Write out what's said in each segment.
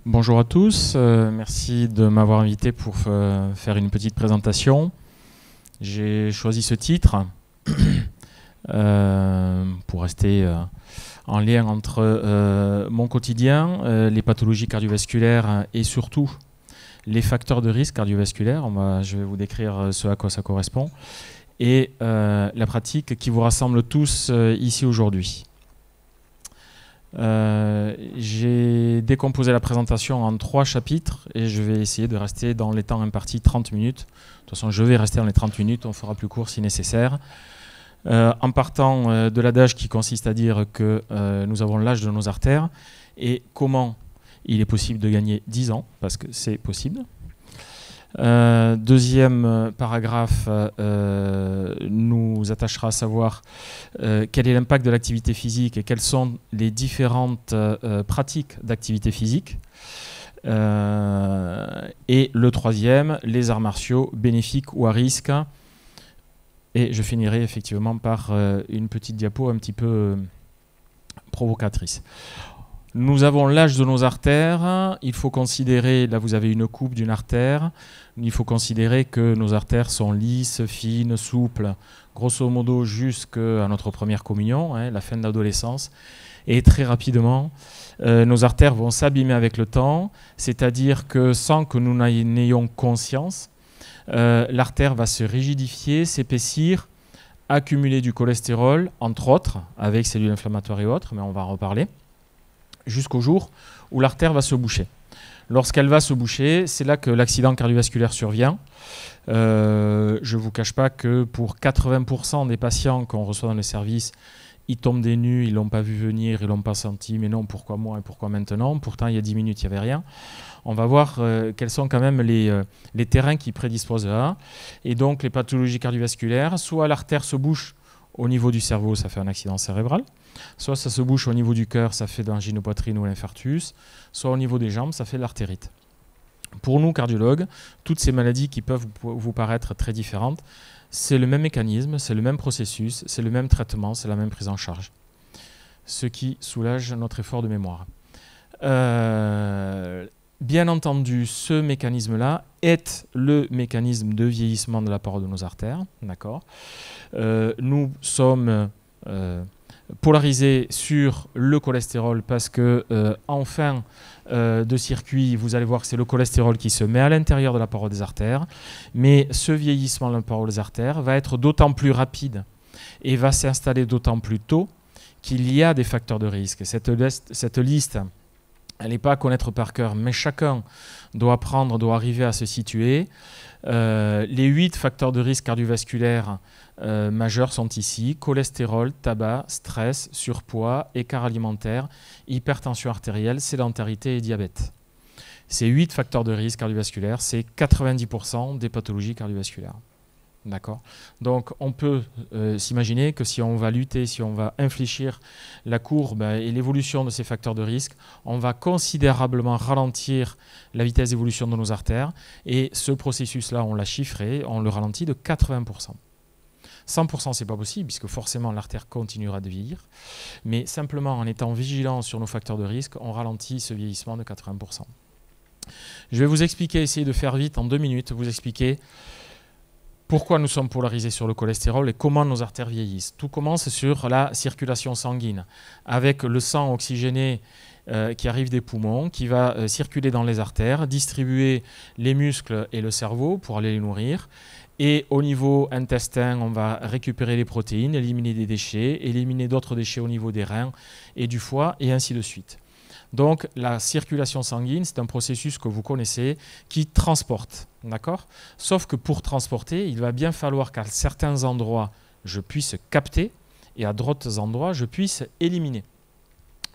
Bonjour à tous, merci de m'avoir invité pour faire une petite présentation. J'ai choisi ce titre pour rester en lien entre mon quotidien, les pathologies cardiovasculaires et surtout les facteurs de risque cardiovasculaire. Je vais vous décrire ce à quoi ça correspond et la pratique qui vous rassemble tous ici aujourd'hui. J'ai décomposé la présentation en 3 chapitres et je vais essayer de rester dans les temps impartis 30 minutes. De toute façon, je vais rester dans les 30 minutes, on fera plus court si nécessaire. En partant de l'adage qui consiste à dire que nous avons l'âge de nos artères et comment il est possible de gagner 10 ans, parce que c'est possible. Deuxième paragraphe nous attachera à savoir quel est l'impact de l'activité physique et quelles sont les différentes pratiques d'activité physique. Et le troisième, les arts martiaux bénéfiques ou à risque. Et je finirai effectivement par une petite diapo un petit peu provocatrice. Nous avons l'âge de nos artères. Il faut considérer, là vous avez une coupe d'une artère, il faut considérer que nos artères sont lisses, fines, souples, grosso modo jusqu'à notre première communion, la fin de l'adolescence. Et très rapidement, nos artères vont s'abîmer avec le temps, c'est-à-dire que sans que nous n'ayons conscience, l'artère va se rigidifier, s'épaissir, accumuler du cholestérol, entre autres, avec cellules inflammatoires et autres, mais on va en reparler, jusqu'au jour où l'artère va se boucher. Lorsqu'elle va se boucher, c'est là que l'accident cardiovasculaire survient. Je ne vous cache pas que pour 80% des patients qu'on reçoit dans les services, ils tombent des nues, ils ne l'ont pas vu venir, ils ne l'ont pas senti, mais non, pourquoi moi et pourquoi maintenant? Pourtant, il y a 10 minutes, il n'y avait rien. On va voir quels sont quand même les terrains qui prédisposent à. Et donc, les pathologies cardiovasculaires, soit l'artère se bouche au niveau du cerveau, ça fait un accident cérébral. Soit ça se bouche au niveau du cœur, ça fait de l'anginopoitrine ou l'infarctus. Soit au niveau des jambes, ça fait de l'artérite. Pour nous, cardiologues, toutes ces maladies qui peuvent vous paraître très différentes, c'est le même mécanisme, c'est le même processus, c'est le même traitement, c'est la même prise en charge. Ce qui soulage notre effort de mémoire. Bien entendu, ce mécanisme-là est le mécanisme de vieillissement de la paroi de nos artères. D'accord. Nous sommes polarisés sur le cholestérol parce que en fin de circuit, vous allez voir que c'est le cholestérol qui se met à l'intérieur de la paroi des artères. Mais ce vieillissement de la paroi des artères va être d'autant plus rapide et va s'installer d'autant plus tôt qu'il y a des facteurs de risque. Cette liste, elle n'est pas à connaître par cœur, mais chacun doit arriver à se situer. Les 8 facteurs de risque cardiovasculaires majeurs sont ici: cholestérol, tabac, stress, surpoids, écart alimentaire, hypertension artérielle, sédentarité et diabète. Ces 8 facteurs de risque cardiovasculaires, c'est 90% des pathologies cardiovasculaires. D'accord. Donc on peut s'imaginer que si on va lutter, si on va infléchir la courbe et l'évolution de ces facteurs de risque, on va considérablement ralentir la vitesse d'évolution de nos artères. Et ce processus-là, on l'a chiffré, on le ralentit de 80%. 100%, ce n'est pas possible, puisque forcément l'artère continuera de vieillir. Mais simplement en étant vigilant sur nos facteurs de risque, on ralentit ce vieillissement de 80%. Je vais vous expliquer, essayer de faire vite en 2 minutes, vous expliquer pourquoi nous sommes polarisés sur le cholestérol et comment nos artères vieillissent. Tout commence sur la circulation sanguine, avec le sang oxygéné qui arrive des poumons, qui va circuler dans les artères, distribuer les muscles et le cerveau pour aller les nourrir. Et au niveau intestin, on va récupérer les protéines, éliminer des déchets, éliminer d'autres déchets au niveau des reins et du foie, et ainsi de suite. Donc la circulation sanguine, c'est un processus que vous connaissez qui transporte, d'accord? Sauf que pour transporter, il va bien falloir qu'à certains endroits, je puisse capter et à d'autres endroits, je puisse éliminer.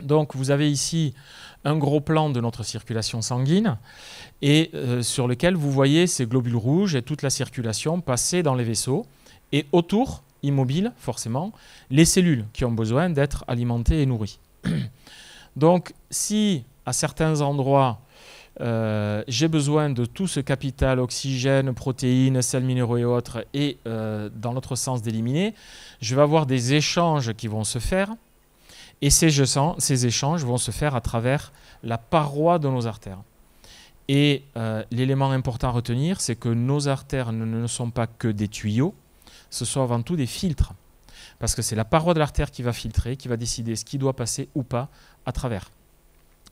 Donc vous avez ici un gros plan de notre circulation sanguine et sur lequel vous voyez ces globules rouges et toute la circulation passer dans les vaisseaux et autour, immobiles forcément, les cellules qui ont besoin d'être alimentées et nourries. Donc, si à certains endroits, j'ai besoin de tout ce capital oxygène, protéines, sels minéraux et autres, et dans l'autre sens d'éliminer, je vais avoir des échanges qui vont se faire, et ces échanges vont se faire à travers la paroi de nos artères. Et l'élément important à retenir, c'est que nos artères ne sont pas que des tuyaux, ce sont avant tout des filtres. Parce que c'est la paroi de l'artère qui va filtrer, qui va décider ce qui doit passer ou pas à travers.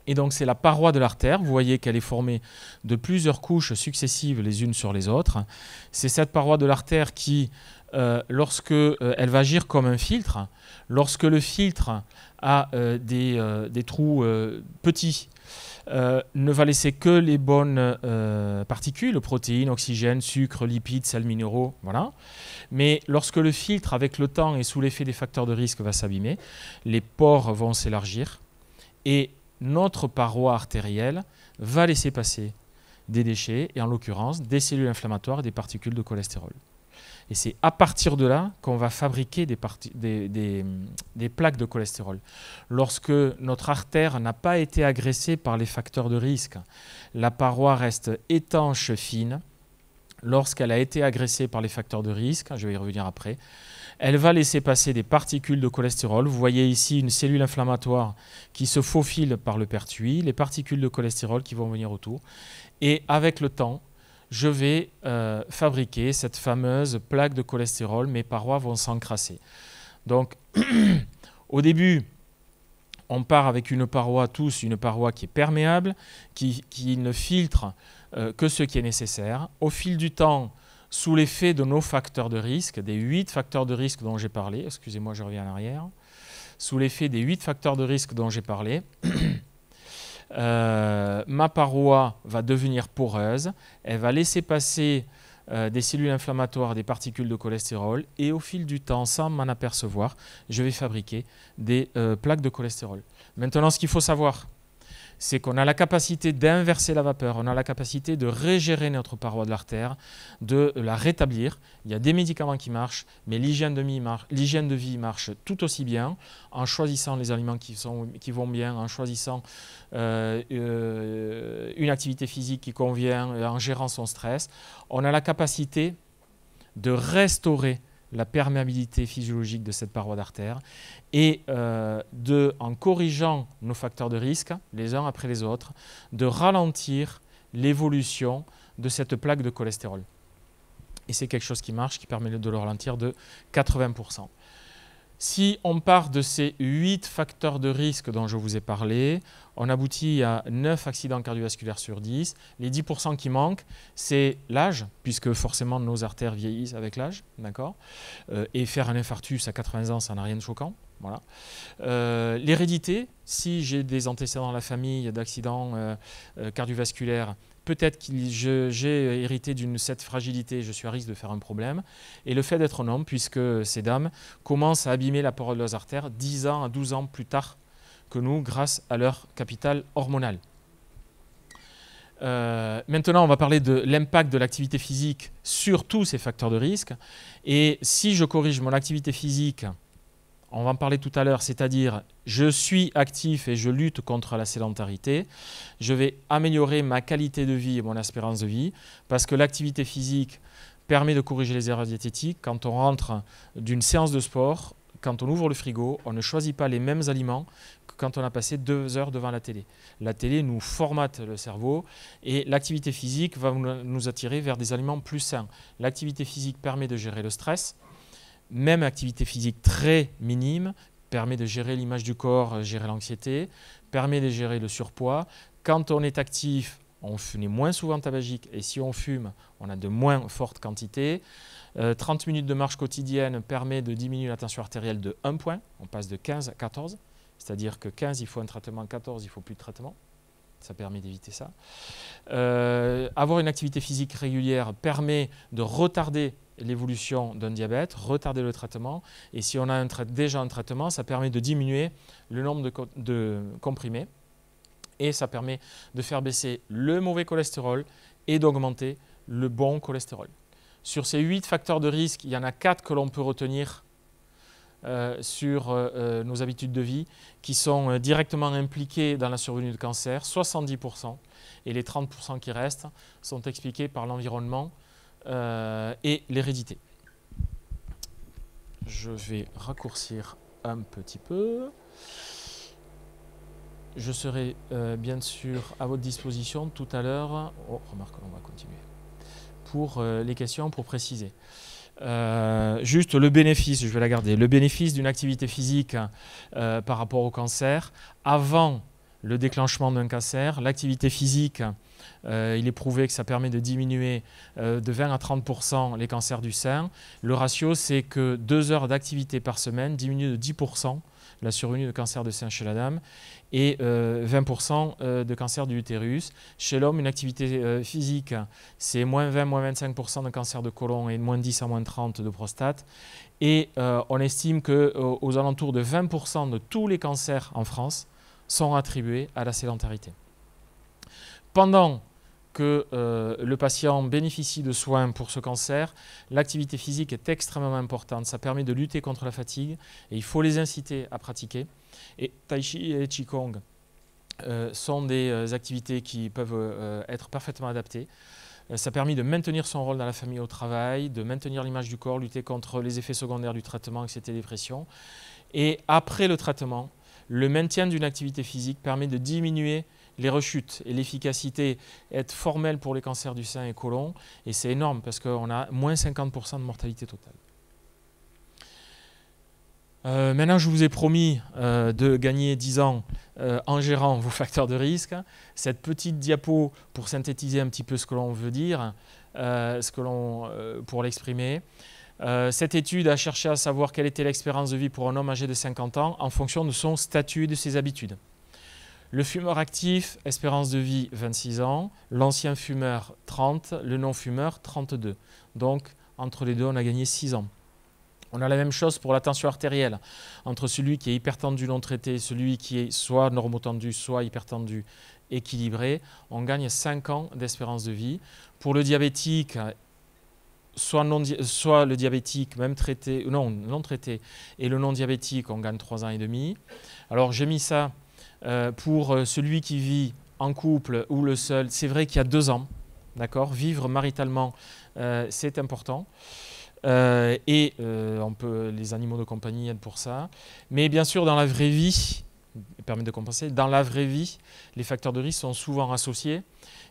Et donc c'est la paroi de l'artère, vous voyez qu'elle est formée de plusieurs couches successives les unes sur les autres. C'est cette paroi de l'artère qui, lorsque elle va agir comme un filtre, lorsque le filtre a des trous petits, ne va laisser que les bonnes particules, protéines, oxygène, sucre, lipides, sels minéraux, voilà. Mais lorsque le filtre, avec le temps et sous l'effet des facteurs de risque, va s'abîmer, les pores vont s'élargir et notre paroi artérielle va laisser passer des déchets, et en l'occurrence des cellules inflammatoires et des particules de cholestérol. Et c'est à partir de là qu'on va fabriquer des plaques de cholestérol. Lorsque notre artère n'a pas été agressée par les facteurs de risque, la paroi reste étanche, fine. Lorsqu'elle a été agressée par les facteurs de risque, je vais y revenir après, elle va laisser passer des particules de cholestérol. Vous voyez ici une cellule inflammatoire qui se faufile par le pertuis, les particules de cholestérol qui vont venir autour. Et avec le temps, je vais fabriquer cette fameuse plaque de cholestérol. Mes parois vont s'encrasser. Donc, au début, on part avec une paroi qui est perméable, qui ne filtre que ce qui est nécessaire. Au fil du temps, sous l'effet de nos facteurs de risque, des 8 facteurs de risque dont j'ai parlé, excusez-moi, je reviens en arrière, sous l'effet des 8 facteurs de risque dont j'ai parlé, ma paroi va devenir poreuse, elle va laisser passer des cellules inflammatoires, des particules de cholestérol, et au fil du temps, sans m'en apercevoir, je vais fabriquer des plaques de cholestérol. Maintenant, ce qu'il faut savoir, c'est qu'on a la capacité d'inverser la vapeur, on a la capacité de régénérer notre paroi de l'artère, de la rétablir. Il y a des médicaments qui marchent, mais l'hygiène de vie marche tout aussi bien en choisissant les aliments qui vont bien, en choisissant une activité physique qui convient, en gérant son stress. On a la capacité de restaurer la perméabilité physiologique de cette paroi d'artère et en corrigeant nos facteurs de risque, les uns après les autres, de ralentir l'évolution de cette plaque de cholestérol. Et c'est quelque chose qui marche, qui permet de le ralentir de 80%. Si on part de ces 8 facteurs de risque dont je vous ai parlé, on aboutit à 9 accidents cardiovasculaires sur 10. Les 10% qui manquent, c'est l'âge, puisque forcément nos artères vieillissent avec l'âge, d'accord, et faire un infarctus à 80 ans, ça n'a rien de choquant. Voilà. L'hérédité, si j'ai des antécédents dans la famille d'accidents cardiovasculaires, peut-être que j'ai hérité cette fragilité, je suis à risque de faire un problème. Et le fait d'être un homme, puisque ces dames commencent à abîmer la paroi de leurs artères 10 ans à 12 ans plus tard que nous, grâce à leur capital hormonal. Maintenant, on va parler de l'impact de l'activité physique sur tous ces facteurs de risque. Et si je corrige mon activité physique, on va en parler tout à l'heure, c'est-à-dire je suis actif et je lutte contre la sédentarité, je vais améliorer ma qualité de vie et mon espérance de vie parce que l'activité physique permet de corriger les erreurs diététiques. Quand on rentre d'une séance de sport, quand on ouvre le frigo, on ne choisit pas les mêmes aliments que quand on a passé 2 heures devant la télé. La télé nous formate le cerveau et l'activité physique va nous attirer vers des aliments plus sains. L'activité physique permet de gérer le stress. Même activité physique très minime permet de gérer l'image du corps, gérer l'anxiété, permet de gérer le surpoids. Quand on est actif, on est moins souvent tabagique et si on fume, on a de moins fortes quantités. 30 minutes de marche quotidienne permet de diminuer la tension artérielle de 1 point. On passe de 15 à 14, c'est-à-dire que 15, il faut un traitement, 14, il ne faut plus de traitement. Ça permet d'éviter ça. Avoir une activité physique régulière permet de retarder l'évolution d'un diabète, retarder le traitement. Et si on a déjà un traitement, ça permet de diminuer le nombre de comprimés. Et ça permet de faire baisser le mauvais cholestérol et d'augmenter le bon cholestérol. Sur ces 8 facteurs de risque, il y en a 4 que l'on peut retenir sur nos habitudes de vie qui sont directement impliqués dans la survenue de cancer, 70%, et les 30% qui restent sont expliqués par l'environnement et l'hérédité. Je vais raccourcir un petit peu. je serai bien sûr à votre disposition tout à l'heure. Oh, remarque, on va continuer. Pour les questions, pour préciser. Juste le bénéfice, je vais la garder, le bénéfice d'une activité physique par rapport au cancer. Avant le déclenchement d'un cancer, l'activité physique, il est prouvé que ça permet de diminuer de 20 à 30% les cancers du sein. Le ratio, c'est que 2 heures d'activité par semaine diminue de 10% la survenue de cancer de sein chez la dame et 20% de cancer du utérus. Chez l'homme, une activité physique, c'est moins 20, moins 25% de cancer de côlon et moins 10 à moins 30 de prostate. Et on estime qu'aux alentours de 20% de tous les cancers en France sont attribués à la sédentarité. Pendant que le patient bénéficie de soins pour ce cancer, l'activité physique est extrêmement importante. Ça permet de lutter contre la fatigue et il faut les inciter à pratiquer. Et Tai Chi et Qigong sont des activités qui peuvent être parfaitement adaptées. Ça a permis de maintenir son rôle dans la famille et au travail, de maintenir l'image du corps, lutter contre les effets secondaires du traitement, anxiété, dépression. Et après le traitement, le maintien d'une activité physique permet de diminuer les rechutes et l'efficacité est formelle pour les cancers du sein et côlon. Et c'est énorme parce qu'on a moins 50% de mortalité totale. Maintenant, je vous ai promis de gagner 10 ans en gérant vos facteurs de risque. Cette petite diapo pour synthétiser un petit peu ce que l'on veut dire, pour l'exprimer. Cette étude a cherché à savoir quelle était l'expérience de vie pour un homme âgé de 50 ans en fonction de son statut et de ses habitudes. Le fumeur actif, espérance de vie 26 ans, l'ancien fumeur 30, le non-fumeur 32. Donc, entre les deux, on a gagné 6 ans. On a la même chose pour la tension artérielle. Entre celui qui est hypertendu non traité et celui qui est soit normotendu, soit hypertendu équilibré, on gagne 5 ans d'espérance de vie. Pour le diabétique, soit le diabétique même traité, non traité, et le non diabétique, on gagne 3 ans et demi. Alors j'ai mis ça pour celui qui vit en couple ou le seul. C'est vrai qu'il y a 2 ans, d'accord. Vivre maritalement, c'est important. Les animaux de compagnie aident pour ça. Mais bien sûr, dans la vraie vie, permet de compenser, dans la vraie vie, les facteurs de risque sont souvent associés.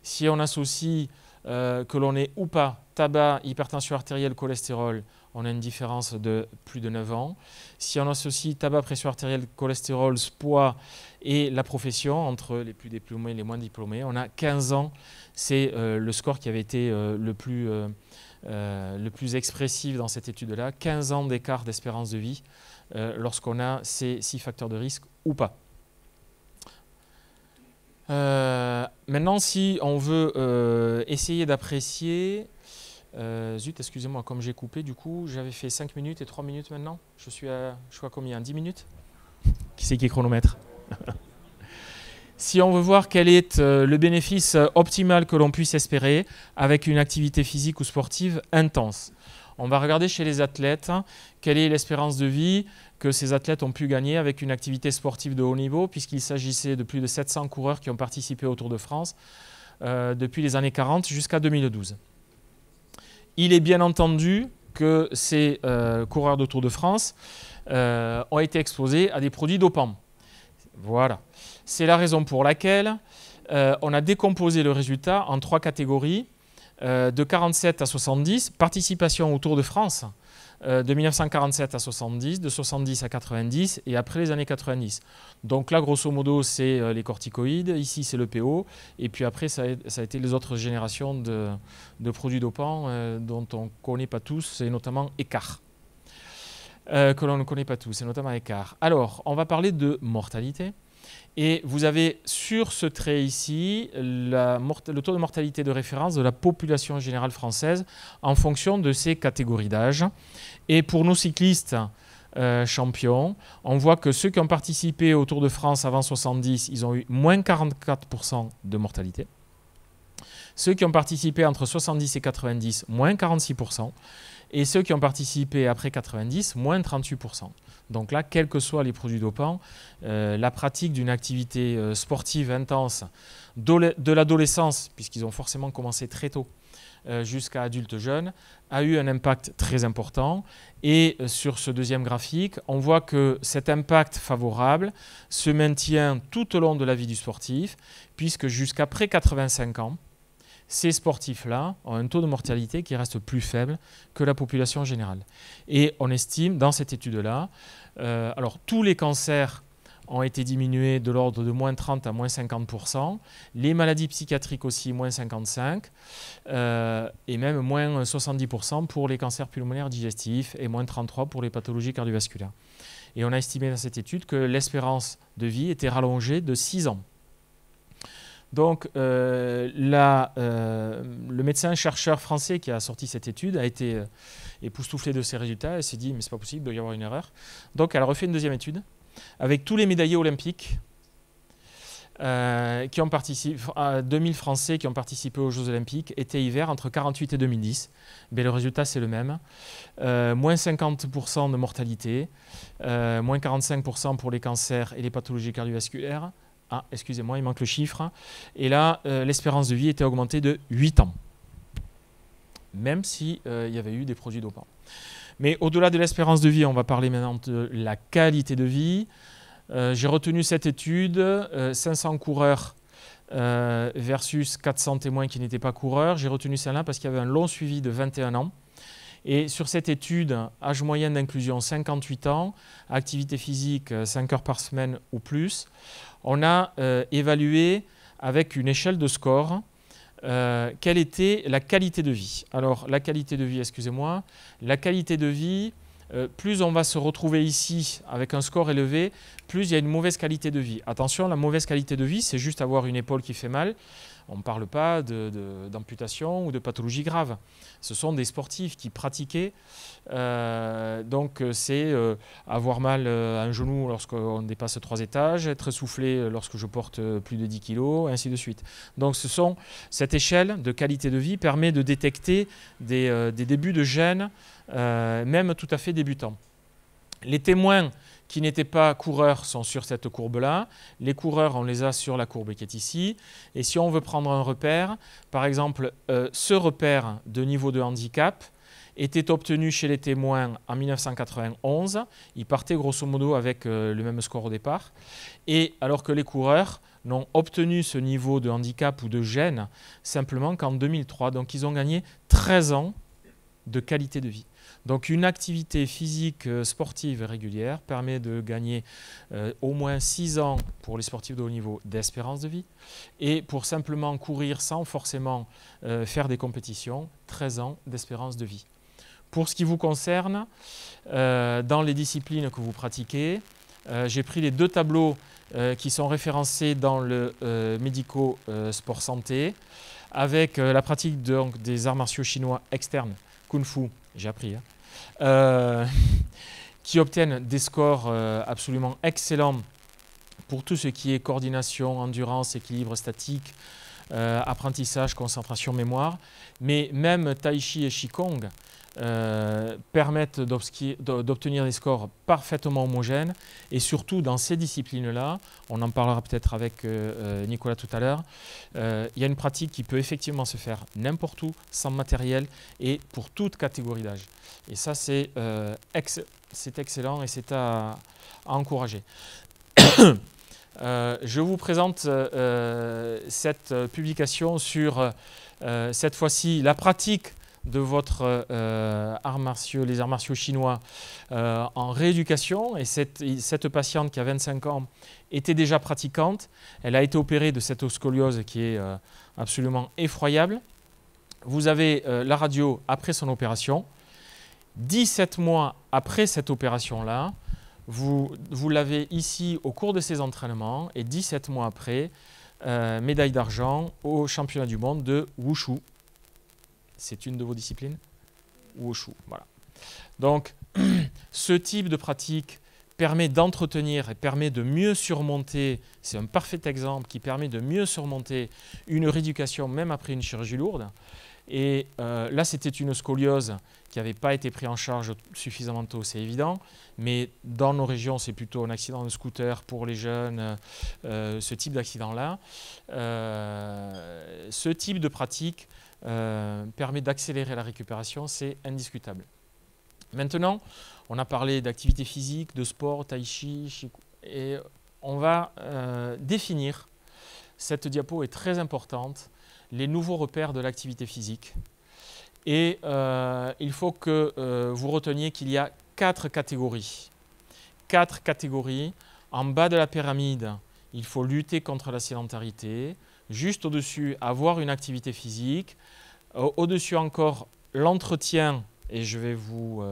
Si on associe que l'on est ou pas tabac, hypertension artérielle, cholestérol, on a une différence de plus de 9 ans. Si on associe tabac, pression artérielle, cholestérol, poids et la profession, entre les plus diplômés et les moins diplômés, on a 15 ans. C'est le score qui avait été le plus expressif dans cette étude-là. 15 ans d'écart d'espérance de vie lorsqu'on a ces 6 facteurs de risque ou pas. Maintenant, si on veut essayer d'apprécier... zut, excusez-moi, comme j'ai coupé, du coup, j'avais fait 5 minutes et 3 minutes maintenant. Je suis à combien? 10 minutes? Qui c'est qui est chronomètre? Si on veut voir quel est le bénéfice optimal que l'on puisse espérer avec une activité physique ou sportive intense, on va regarder chez les athlètes quelle est l'espérance de vie que ces athlètes ont pu gagner avec une activité sportive de haut niveau, puisqu'il s'agissait de plus de 700 coureurs qui ont participé au Tour de France depuis les années 40 jusqu'à 2012. Il est bien entendu que ces coureurs de Tour de France ont été exposés à des produits dopants. Voilà. C'est la raison pour laquelle on a décomposé le résultat en 3 catégories, de 47 à 70, participation au Tour de France, de 1947 à 70, de 70 à 90 et après les années 90. Donc là, grosso modo, c'est les corticoïdes, ici c'est le PO, et puis après, ça a été les autres générations de produits dopants dont on ne connaît pas tous, et notamment Écart. Que l'on ne connaît pas tous, et notamment Écart. Alors, on va parler de mortalité. Et vous avez sur ce trait ici le taux de mortalité de référence de la population générale française en fonction de ces catégories d'âge. Et pour nos cyclistes champions, on voit que ceux qui ont participé au Tour de France avant 70, ils ont eu moins 44% de mortalité. Ceux qui ont participé entre 70 et 90, moins 46%. Et ceux qui ont participé après 90, moins 38%. Donc là, quels que soient les produits dopants, la pratique d'une activité sportive intense de l'adolescence, puisqu'ils ont forcément commencé très tôt, jusqu'à adultes jeunes, a eu un impact très important. Et sur ce deuxième graphique, on voit que cet impact favorable se maintient tout au long de la vie du sportif, puisque jusqu'après 85 ans, ces sportifs-là ont un taux de mortalité qui reste plus faible que la population générale. Et on estime, dans cette étude-là, alors tous les cancers ont été diminués de l'ordre de moins 30 à moins 50%, les maladies psychiatriques aussi moins 55%, et même moins 70% pour les cancers pulmonaires digestifs et moins 33% pour les pathologies cardiovasculaires. Et on a estimé dans cette étude que l'espérance de vie était rallongée de 6 ans. Donc, le médecin-chercheur français qui a sorti cette étude a été époustouflé de ses résultats et s'est dit « mais c'est pas possible, il doit y avoir une erreur ». Donc, elle a refait une deuxième étude avec tous les médaillés olympiques qui ont participé, 2000 Français qui ont participé aux Jeux olympiques été-hiver entre 1948 et 2010. Mais le résultat, c'est le même. Moins 50% de mortalité, moins 45% pour les cancers et les pathologies cardiovasculaires. Ah, excusez-moi, il manque le chiffre. Et là, l'espérance de vie était augmentée de 8 ans, même s'il y avait eu des produits dopants. Mais au-delà de l'espérance de vie, on va parler maintenant de la qualité de vie. J'ai retenu cette étude, 500 coureurs versus 400 témoins qui n'étaient pas coureurs. J'ai retenu celle-là parce qu'il y avait un long suivi de 21 ans. Et sur cette étude, âge moyen d'inclusion 58 ans, activité physique 5 heures par semaine ou plus, on a évalué avec une échelle de score quelle était la qualité de vie. Alors la qualité de vie, excusez-moi, la qualité de vie, plus on va se retrouver ici avec un score élevé, plus il y a une mauvaise qualité de vie. Attention, la mauvaise qualité de vie, c'est juste avoir une épaule qui fait mal. On ne parle pas d'amputation ou de pathologie grave. Ce sont des sportifs qui pratiquaient. Donc, c'est avoir mal à un genou lorsqu'on dépasse 3 étages, être essoufflé lorsque je porte plus de 10 kg, et ainsi de suite. Donc, cette échelle de qualité de vie permet de détecter des débuts de gènes, même tout à fait débutants. Les témoins qui n'étaient pas coureurs sont sur cette courbe-là. Les coureurs, on les a sur la courbe qui est ici. Et si on veut prendre un repère, par exemple, ce repère de niveau de handicap était obtenu chez les témoins en 1991. Ils partaient grosso modo avec le même score au départ. Et alors que les coureurs n'ont obtenu ce niveau de handicap ou de gène simplement qu'en 2003. Donc ils ont gagné 13 ans de qualité de vie. Donc une activité physique sportive régulière permet de gagner au moins 6 ans pour les sportifs de haut niveau d'espérance de vie et pour simplement courir sans forcément faire des compétitions, 13 ans d'espérance de vie. Pour ce qui vous concerne, dans les disciplines que vous pratiquez, j'ai pris les 2 tableaux qui sont référencés dans le médico-sport santé avec la pratique des arts martiaux chinois externes, Kung Fu, j'ai appris, qui obtiennent des scores absolument excellents pour tout ce qui est coordination, endurance, équilibre statique, apprentissage, concentration, mémoire. Mais même Tai Chi et Qigong permettent d'obtenir des scores parfaitement homogènes. Et surtout, dans ces disciplines-là, on en parlera peut-être avec Nicolas tout à l'heure, il y a une pratique qui peut effectivement se faire n'importe où, sans matériel et pour toute catégorie d'âge. Et ça, c'est excellent et c'est à encourager. Je vous présente cette publication sur, cette fois-ci, la pratique de votre les arts martiaux chinois en rééducation. Et cette patiente qui a 25 ans était déjà pratiquante. Elle a été opérée de cette scoliose qui est absolument effroyable. Vous avez la radio après son opération. 17 mois après cette opération-là, vous l'avez ici au cours de ses entraînements et 17 mois après, médaille d'argent au championnat du monde de Wushu. C'est une de vos disciplines, Wushu, voilà. Donc, ce type de pratique permet d'entretenir et permet de mieux surmonter, c'est un parfait exemple qui permet de mieux surmonter une rééducation même après une chirurgie lourde. Et là, c'était une scoliose qui n'avait pas été prise en charge suffisamment tôt, c'est évident. Mais dans nos régions, c'est plutôt un accident de scooter pour les jeunes, ce type d'accident-là. Ce type de pratique permet d'accélérer la récupération, c'est indiscutable. Maintenant, on a parlé d'activité physique, de sport, tai chi, et on va définir, cette diapo est très importante, les nouveaux repères de l'activité physique. Et il faut que vous reteniez qu'il y a 4 catégories. 4 catégories. En bas de la pyramide, il faut lutter contre la sédentarité. Juste au-dessus, avoir une activité physique. Au-dessus encore, l'entretien, et je vais vous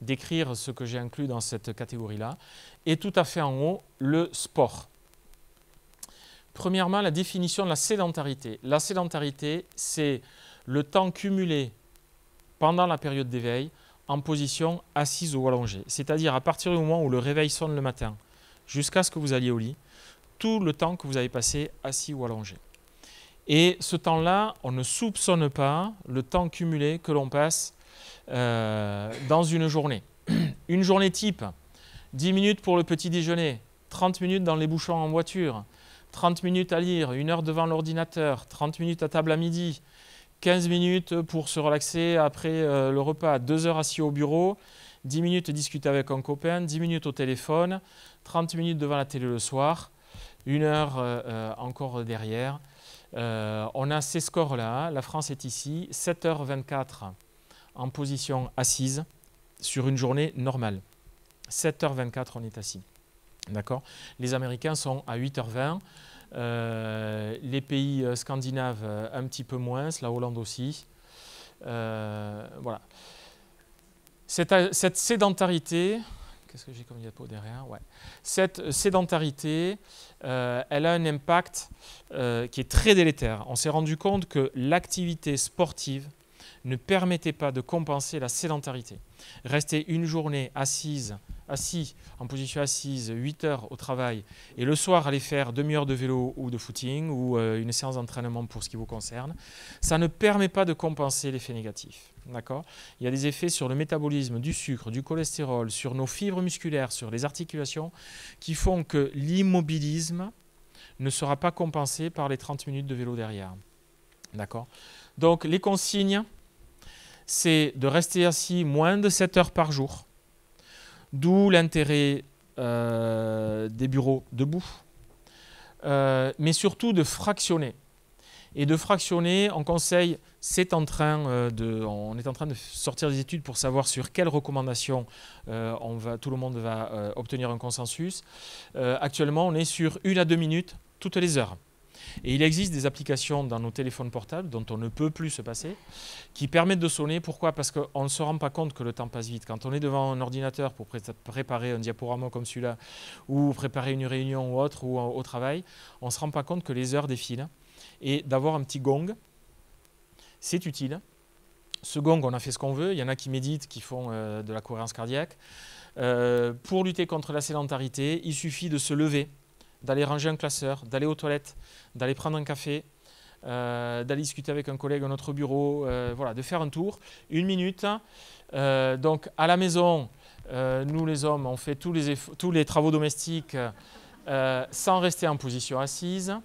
décrire ce que j'ai inclus dans cette catégorie-là. Et tout à fait en haut, le sport. Premièrement, la définition de la sédentarité. La sédentarité, c'est le temps cumulé pendant la période d'éveil en position assise ou allongée. C'est-à-dire à partir du moment où le réveil sonne le matin jusqu'à ce que vous alliez au lit, tout le temps que vous avez passé assis ou allongé. Et ce temps-là, on ne soupçonne pas le temps cumulé que l'on passe dans une journée. Une journée type, 10 minutes pour le petit déjeuner, 30 minutes dans les bouchons en voiture, 30 minutes à lire, 1 heure devant l'ordinateur, 30 minutes à table à midi, 15 minutes pour se relaxer après le repas, 2 heures assis au bureau, 10 minutes discuter avec un copain, 10 minutes au téléphone, 30 minutes devant la télé le soir, 1 heure encore derrière. On a ces scores-là, la France est ici, 7h24 en position assise sur une journée normale. 7h24 on est assis. D'accord ? Les Américains sont à 8h20. Les pays scandinaves un petit peu moins, la Hollande aussi. Voilà. Cette sédentarité, qu'est-ce que j'ai comme diapo derrière ? Ouais. Cette sédentarité, elle a un impact qui est très délétère. On s'est rendu compte que l'activité sportive ne permettait pas de compenser la sédentarité. Rester une journée assis en position assise, 8 heures au travail, et le soir aller faire demi-heure de vélo ou de footing ou une séance d'entraînement pour ce qui vous concerne, ça ne permet pas de compenser l'effet négatif. D'accord ? Il y a des effets sur le métabolisme du sucre, du cholestérol, sur nos fibres musculaires, sur les articulations, qui font que l'immobilisme ne sera pas compensé par les 30 minutes de vélo derrière. D'accord ? Donc les consignes, c'est de rester assis moins de 7 heures par jour, d'où l'intérêt des bureaux debout, mais surtout de fractionner. Et de fractionner, on conseille, on est en train de sortir des études pour savoir sur quelles recommandations tout le monde va obtenir un consensus. Actuellement, on est sur 1 à 2 minutes toutes les heures. Et il existe des applications dans nos téléphones portables dont on ne peut plus se passer, qui permettent de sonner. Pourquoi ? Parce qu'on ne se rend pas compte que le temps passe vite. Quand on est devant un ordinateur pour préparer un diaporama comme celui-là, ou préparer une réunion ou autre, ou au travail, on ne se rend pas compte que les heures défilent. Et d'avoir un petit gong, c'est utile. Ce gong, on a fait ce qu'on veut. Il y en a qui méditent, qui font de la cohérence cardiaque. Pour lutter contre la sédentarité, il suffit de se lever, d'aller ranger un classeur, d'aller aux toilettes, d'aller prendre un café, d'aller discuter avec un collègue à notre bureau, voilà, de faire un tour, 1 minute. Donc à la maison, nous les hommes, on fait tous les travaux domestiques sans rester en position assise.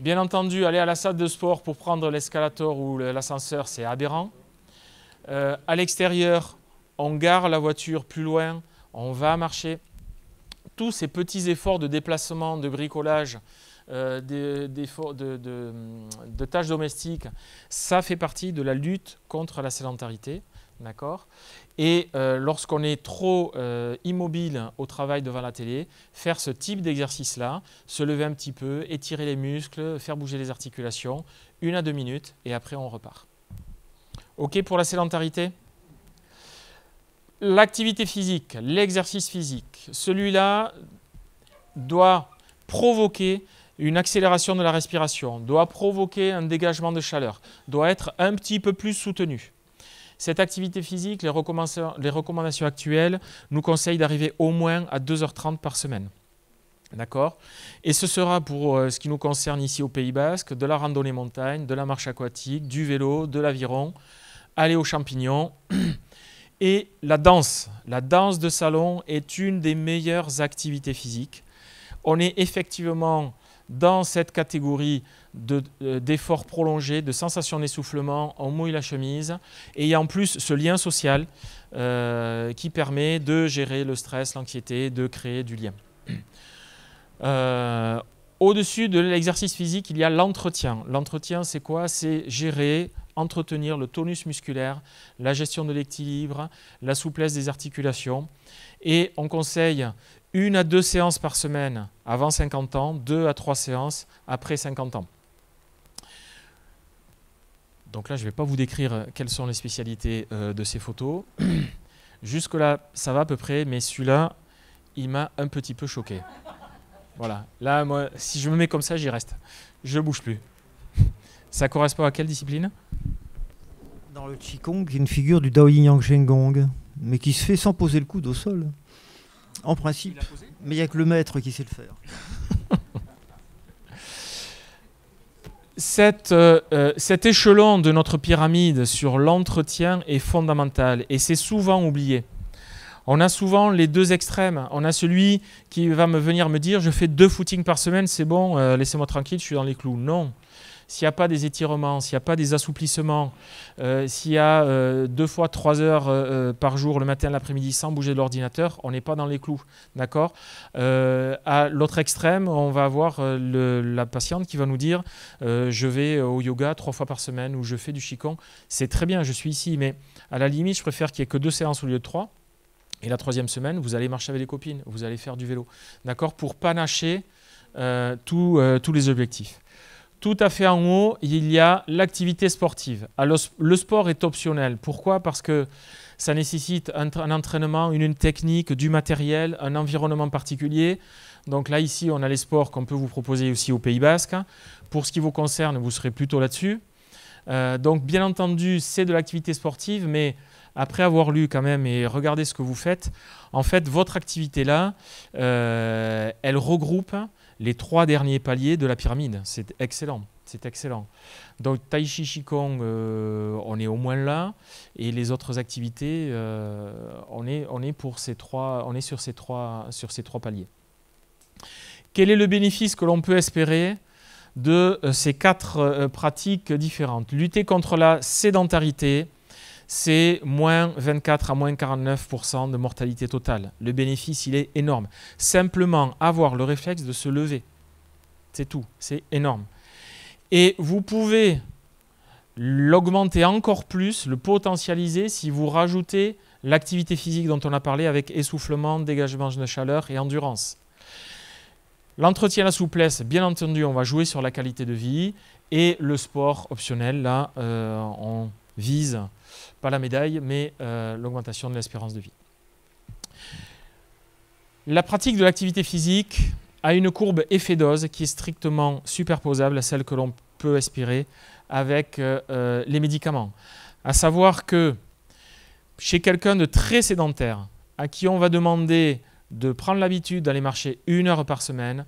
Bien entendu, aller à la salle de sport pour prendre l'escalator ou l'ascenseur, c'est aberrant. À l'extérieur, on gare la voiture plus loin, on va marcher. Tous ces petits efforts de déplacement, de bricolage, de tâches domestiques, ça fait partie de la lutte contre la sédentarité. D'accord ? Et lorsqu'on est trop immobile au travail devant la télé, faire ce type d'exercice-là, se lever un petit peu, étirer les muscles, faire bouger les articulations, 1 à 2 minutes, et après on repart. OK pour la sédentarité ? L'activité physique, l'exercice physique, celui-là doit provoquer une accélération de la respiration, doit provoquer un dégagement de chaleur, doit être un petit peu plus soutenu. Cette activité physique, les recommandations actuelles nous conseillent d'arriver au moins à 2h30 par semaine. D'accord. Et ce sera pour ce qui nous concerne ici au Pays Basque, de la randonnée montagne, de la marche aquatique, du vélo, de l'aviron, aller aux champignons. Et la danse de salon est une des meilleures activités physiques. On est effectivement dans cette catégorie d'efforts prolongés, de sensations d'essoufflement, on mouille la chemise. Et il y a en plus ce lien social qui permet de gérer le stress, l'anxiété, de créer du lien. Au-dessus de l'exercice physique, il y a l'entretien. L'entretien, c'est quoi? C'est gérer, entretenir le tonus musculaire, la gestion de l'équilibre, la souplesse des articulations. Et on conseille 1 à 2 séances par semaine avant 50 ans, 2 à 3 séances après 50 ans. Donc là, je ne vais pas vous décrire quelles sont les spécialités de ces photos. Jusque-là, ça va à peu près, mais celui-là, il m'a un petit peu choqué. Voilà, là, moi, si je me mets comme ça, j'y reste. Je ne bouge plus. Ça correspond à quelle discipline? Dans le Qigong, il y a une figure du Dao Yin Yang Shen Gong, mais qui se fait sans poser le coude au sol. En principe, mais il n'y a que le maître qui sait le faire. Cet échelon de notre pyramide sur l'entretien est fondamental et c'est souvent oublié. On a souvent les deux extrêmes. On a celui qui va venir me dire « je fais 2 footings par semaine, c'est bon, laissez-moi tranquille, je suis dans les clous ». Non. S'il n'y a pas des étirements, s'il n'y a pas des assouplissements, s'il y a 2 fois 3 heures par jour, le matin et l'après-midi, sans bouger de l'ordinateur, on n'est pas dans les clous. D'accord. À l'autre extrême, on va avoir la patiente qui va nous dire je vais au yoga 3 fois par semaine ou je fais du Qigong. C'est très bien, je suis ici, mais à la limite, je préfère qu'il n'y ait que 2 séances au lieu de 3. Et la 3e semaine, vous allez marcher avec les copines, vous allez faire du vélo. D'accord. Pour panacher tous les objectifs. Tout à fait en haut, il y a l'activité sportive. Alors, le sport est optionnel. Pourquoi? Parce que ça nécessite un entraînement, une technique, du matériel, un environnement particulier. Donc là, ici, on a les sports qu'on peut vous proposer aussi au Pays Basque. Pour ce qui vous concerne, vous serez plutôt là-dessus. Donc, bien entendu, c'est de l'activité sportive, mais après avoir lu quand même et regardé ce que vous faites, en fait, votre activité-là, elle regroupe les 3 derniers paliers de la pyramide. C'est excellent. C'est excellent. Donc, Tai Chi, Qigong, on est au moins là. Et les autres activités, on est sur ces trois paliers. Quel est le bénéfice que l'on peut espérer de ces 4 pratiques différentes? Lutter contre la sédentarité, c'est moins 24 à moins 49% de mortalité totale. Le bénéfice, il est énorme. Simplement avoir le réflexe de se lever. C'est tout. C'est énorme. Et vous pouvez l'augmenter encore plus, le potentialiser si vous rajoutez l'activité physique dont on a parlé avec essoufflement, dégagement de chaleur et endurance. L'entretien, la souplesse, bien entendu, on va jouer sur la qualité de vie. Et le sport optionnel, là, on vise pas la médaille, mais l'augmentation de l'espérance de vie. La pratique de l'activité physique a une courbe effet-dose qui est strictement superposable à celle que l'on peut espérer avec les médicaments. À savoir que chez quelqu'un de très sédentaire, à qui on va demander de prendre l'habitude d'aller marcher 1 heure par semaine,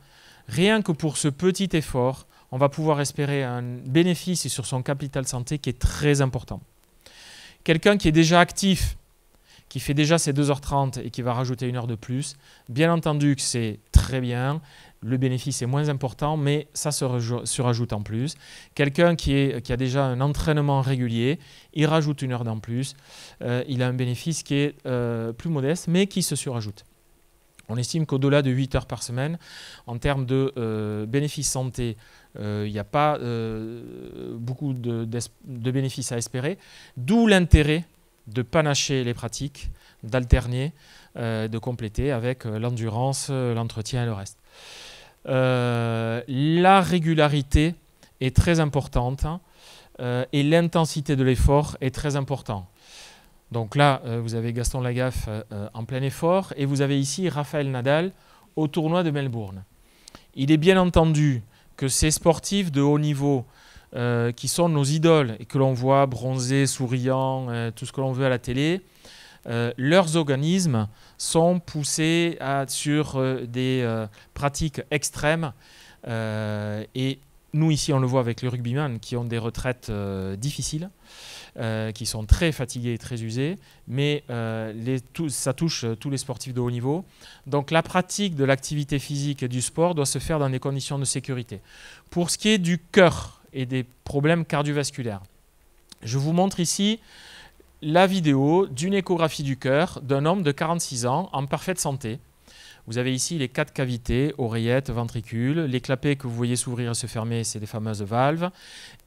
rien que pour ce petit effort, on va pouvoir espérer un bénéfice sur son capital santé qui est très important. Quelqu'un qui est déjà actif, qui fait déjà ses 2h30 et qui va rajouter 1 heure de plus, bien entendu que c'est très bien, le bénéfice est moins important, mais ça se rajoute en plus. Quelqu'un qui a déjà un entraînement régulier, il rajoute 1 heure d'en plus, il a un bénéfice qui est plus modeste, mais qui se surajoute. On estime qu'au-delà de 8 heures par semaine, en termes de bénéfices santé, il n'y a pas beaucoup de bénéfices à espérer, d'où l'intérêt de panacher les pratiques, d'alterner, de compléter avec l'endurance, l'entretien et le reste. La régularité est très importante et l'intensité de l'effort est très importante. Donc là, vous avez Gaston Lagaffe en plein effort et vous avez ici Rafael Nadal au tournoi de Melbourne. Il est bien entendu que ces sportifs de haut niveau qui sont nos idoles et que l'on voit bronzés, souriants, tout ce que l'on veut à la télé, leurs organismes sont poussés sur des pratiques extrêmes. Et nous, ici, on le voit avec les rugbyman qui ont des retraites difficiles, qui sont très fatigués et très usés, mais ça touche tous les sportifs de haut niveau. Donc la pratique de l'activité physique et du sport doit se faire dans des conditions de sécurité. Pour ce qui est du cœur et des problèmes cardiovasculaires, je vous montre ici la vidéo d'une échographie du cœur d'un homme de 46 ans en parfaite santé. Vous avez ici les 4 cavités, oreillettes, ventricules. Les clapets que vous voyez s'ouvrir et se fermer, c'est les fameuses valves.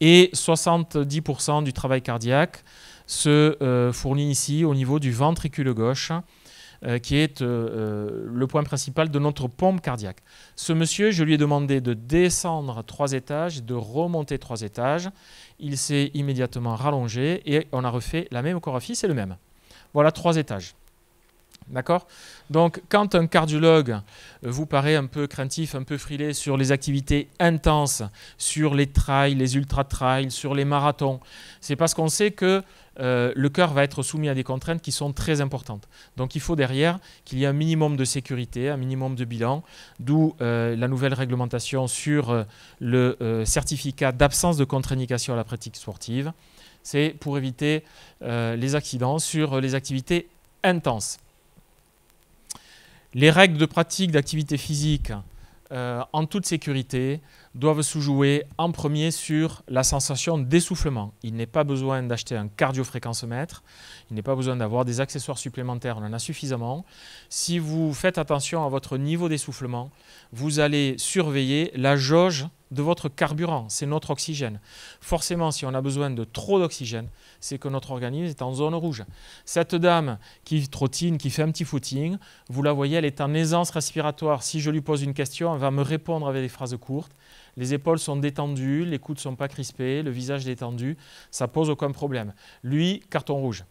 Et 70% du travail cardiaque se fournit ici au niveau du ventricule gauche, qui est le point principal de notre pompe cardiaque. Ce monsieur, je lui ai demandé de descendre 3 étages, de remonter 3 étages. Il s'est immédiatement rallongé et on a refait la même échographie, c'est le même. Voilà 3 étages. D'accord? Donc, quand un cardiologue vous paraît un peu craintif, un peu frilé sur les activités intenses, sur les trails, les ultra-trails, sur les marathons, c'est parce qu'on sait que le cœur va être soumis à des contraintes qui sont très importantes. Donc, il faut derrière qu'il y ait un minimum de sécurité, un minimum de bilan, d'où la nouvelle réglementation sur le certificat d'absence de contre-indication à la pratique sportive. C'est pour éviter les accidents sur les activités intenses. Les règles de pratique d'activité physique en toute sécurité doivent se jouer en premier sur la sensation d'essoufflement. Il n'est pas besoin d'acheter un cardiofréquencemètre, il n'est pas besoin d'avoir des accessoires supplémentaires, on en a suffisamment. Si vous faites attention à votre niveau d'essoufflement, vous allez surveiller la jauge de votre carburant, c'est notre oxygène. Forcément, si on a besoin de trop d'oxygène, c'est que notre organisme est en zone rouge. Cette dame qui trottine, qui fait un petit footing, vous la voyez, elle est en aisance respiratoire. Si je lui pose une question, elle va me répondre avec des phrases courtes. Les épaules sont détendues, les coudes ne sont pas crispés, le visage détendu, ça pose aucun problème. Lui, carton rouge.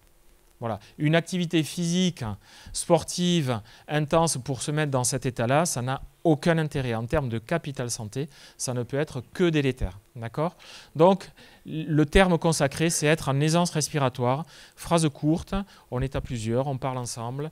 Voilà. Une activité physique, sportive, intense pour se mettre dans cet état-là, ça n'a aucun intérêt. En termes de capital santé, ça ne peut être que délétère. D'accord ? Donc, le terme consacré, c'est être en aisance respiratoire. Phrase courte, on est à plusieurs, on parle ensemble,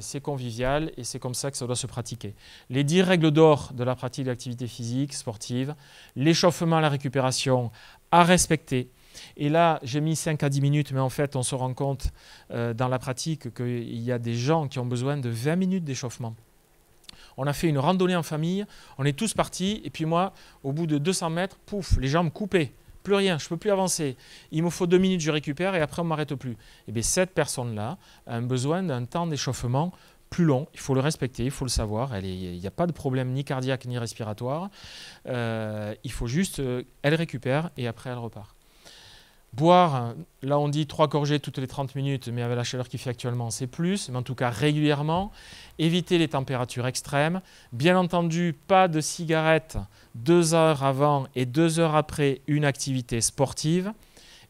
c'est convivial et c'est comme ça que ça doit se pratiquer. Les 10 règles d'or de la pratique de l'activité physique, sportive, l'échauffement, la récupération à respecter. Et là, j'ai mis 5 à 10 minutes, mais en fait, on se rend compte dans la pratique qu'il y a des gens qui ont besoin de 20 minutes d'échauffement. On a fait une randonnée en famille, on est tous partis, et puis moi, au bout de 200 mètres, pouf, les jambes coupées, plus rien, je ne peux plus avancer. Il me faut 2 minutes, je récupère, et après, on ne m'arrête plus. Et bien, cette personne-là a besoin d'un temps d'échauffement plus long, il faut le respecter, il faut le savoir, il n'y a pas de problème ni cardiaque ni respiratoire, il faut juste, elle récupère, et après, elle repart. Boire, là on dit 3 gorgées toutes les 30 minutes, mais avec la chaleur qu'il fait actuellement, c'est plus, mais en tout cas régulièrement. Éviter les températures extrêmes. Bien entendu, pas de cigarettes 2 heures avant et 2 heures après une activité sportive.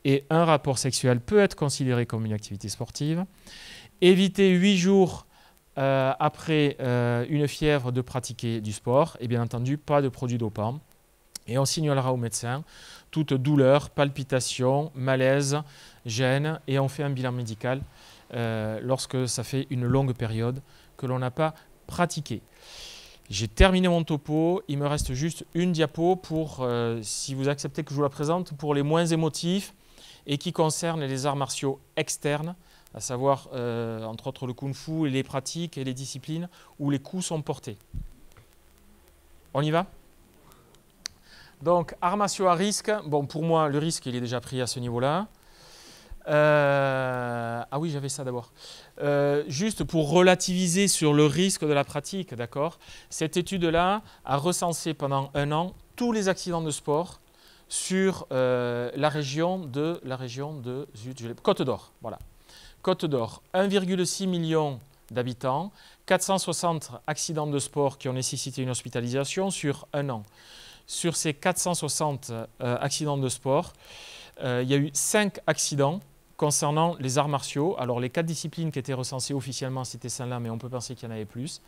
Et un rapport sexuel peut être considéré comme une activité sportive. Éviter 8 jours après une fièvre de pratiquer du sport. Et bien entendu, pas de produits dopants. Et on signalera au médecin toute douleur, palpitation, malaise, gêne, et on fait un bilan médical lorsque ça fait une longue période que l'on n'a pas pratiqué. J'ai terminé mon topo, il me reste juste une diapo pour, si vous acceptez que je vous la présente, pour les moins émotifs et qui concernent les arts martiaux externes, à savoir entre autres le kung-fu et les pratiques et les disciplines où les coups sont portés. On y va ? Donc, arts martiaux à risque, bon, pour moi, le risque, il est déjà pris à ce niveau-là. Ah oui, j'avais ça d'abord. Juste pour relativiser sur le risque de la pratique, d'accord ? Cette étude-là a recensé pendant 1 an tous les accidents de sport sur la région de Côte d'Or. Voilà. Côte d'Or, 1,6 million d'habitants, 460 accidents de sport qui ont nécessité une hospitalisation sur 1 an. Sur ces 460 accidents de sport, il y a eu 5 accidents concernant les arts martiaux. Alors les 4 disciplines qui étaient recensées officiellement, c'était celle-là, mais on peut penser qu'il y en avait plus.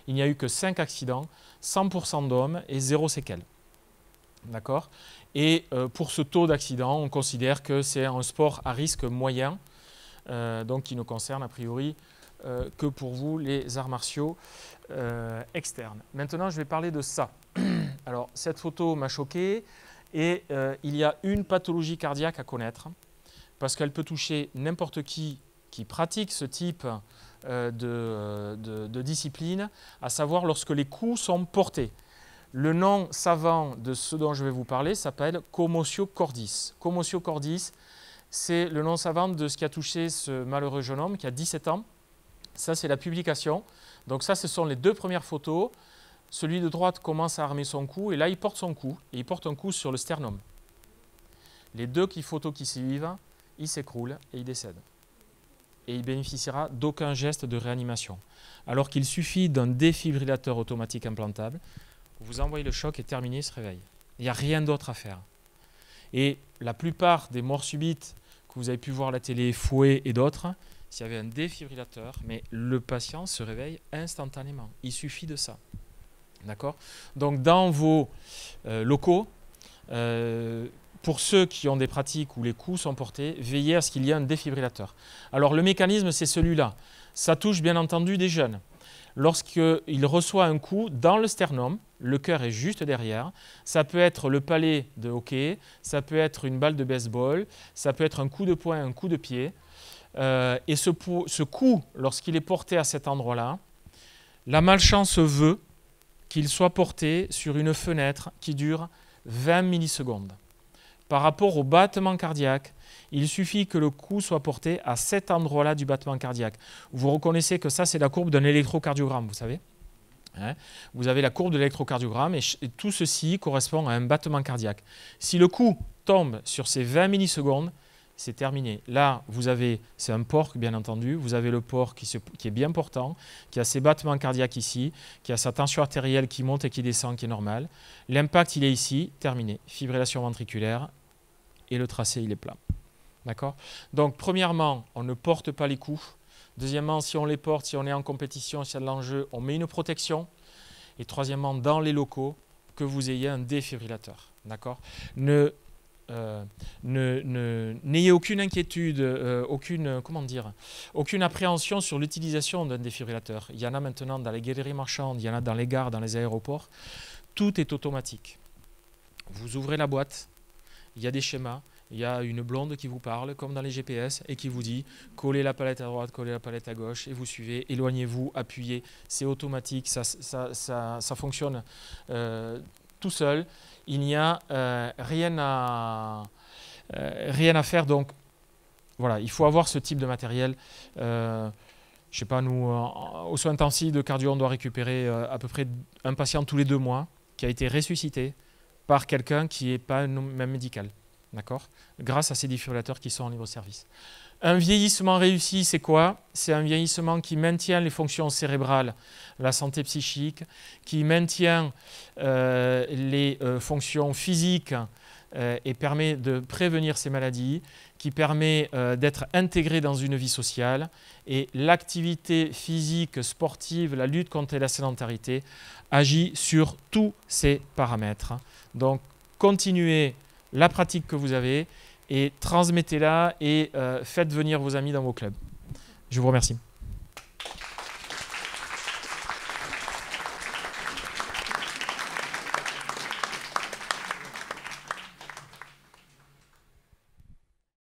Il n'y a eu que 5 accidents, 100% d'hommes et 0 séquelles. D'accord ? Et pour ce taux d'accident, on considère que c'est un sport à risque moyen donc qui ne concerne a priori que pour vous les arts martiaux externes. Maintenant, je vais parler de ça. Alors, cette photo m'a choqué et il y a une pathologie cardiaque à connaître parce qu'elle peut toucher n'importe qui pratique ce type de discipline, à savoir lorsque les coups sont portés. Le nom savant de ce dont je vais vous parler s'appelle commotio cordis. Commotio cordis, c'est le nom savant de ce qui a touché ce malheureux jeune homme qui a 17 ans. Ça, c'est la publication. Donc ça, ce sont les deux premières photos. Celui de droite commence à armer son cou et là, il porte son cou. Et il porte un coup sur le sternum. Les deux photos qui suivent, il s'écroule et il décède. Et il bénéficiera d'aucun geste de réanimation. Alors qu'il suffit d'un défibrillateur automatique implantable, vous envoyez le choc et terminé, il se réveille. Il n'y a rien d'autre à faire. Et la plupart des morts subites que vous avez pu voir à la télé, Fouet et d'autres, s'il y avait un défibrillateur, mais le patient se réveille instantanément. Il suffit de ça. D'accord ? Donc dans vos locaux, pour ceux qui ont des pratiques où les coups sont portés, veillez à ce qu'il y ait un défibrillateur. Alors le mécanisme, c'est celui-là. Ça touche bien entendu des jeunes. Lorsqu'il reçoit un coup dans le sternum, le cœur est juste derrière. Ça peut être le palais de hockey, ça peut être une balle de baseball, ça peut être un coup de poing, un coup de pied. Et ce coup, lorsqu'il est porté à cet endroit-là, la malchance veut qu'il soit porté sur une fenêtre qui dure 20 millisecondes. Par rapport au battement cardiaque, il suffit que le coup soit porté à cet endroit-là du battement cardiaque. Vous reconnaissez que ça, c'est la courbe d'un électrocardiogramme, vous savez. Hein, vous avez la courbe de l'électrocardiogramme et tout ceci correspond à un battement cardiaque. Si le coup tombe sur ces 20 millisecondes, c'est terminé. Là, vous avez, c'est un porc bien entendu, vous avez le porc qui est bien portant, qui a ses battements cardiaques ici, qui a sa tension artérielle qui monte et qui descend, qui est normale. L'impact, il est ici, terminé. Fibrillation ventriculaire et le tracé, il est plat. D'accord ? Donc, premièrement, on ne porte pas les coups. Deuxièmement, si on les porte, si on est en compétition, s'il y a de l'enjeu, on met une protection. Et troisièmement, dans les locaux, que vous ayez un défibrillateur. D'accord ? N'ayez aucune inquiétude, aucune appréhension sur l'utilisation d'un défibrillateur. Il y en a maintenant dans les galeries marchandes, il y en a dans les gares, dans les aéroports. Tout est automatique. Vous ouvrez la boîte, il y a des schémas, il y a une blonde qui vous parle, comme dans les GPS, et qui vous dit collez la palette à droite, collez la palette à gauche, et vous suivez, éloignez-vous, appuyez. C'est automatique, ça fonctionne tout seul. Il n'y a rien à faire. Donc, voilà, il faut avoir ce type de matériel. Je ne sais pas, nous, aux soins intensifs de cardio, on doit récupérer à peu près un patient tous les 2 mois qui a été ressuscité par quelqu'un qui n'est pas même médical. D'accord ? Grâce à ces défibrillateurs qui sont en libre service. Un vieillissement réussi, c'est quoi ? C'est un vieillissement qui maintient les fonctions cérébrales, la santé psychique, qui maintient les fonctions physiques et permet de prévenir ces maladies, qui permet d'être intégré dans une vie sociale. Et l'activité physique, sportive, la lutte contre la sédentarité agit sur tous ces paramètres. Donc, continuez la pratique que vous avez et transmettez-la et faites venir vos amis dans vos clubs. Je vous remercie.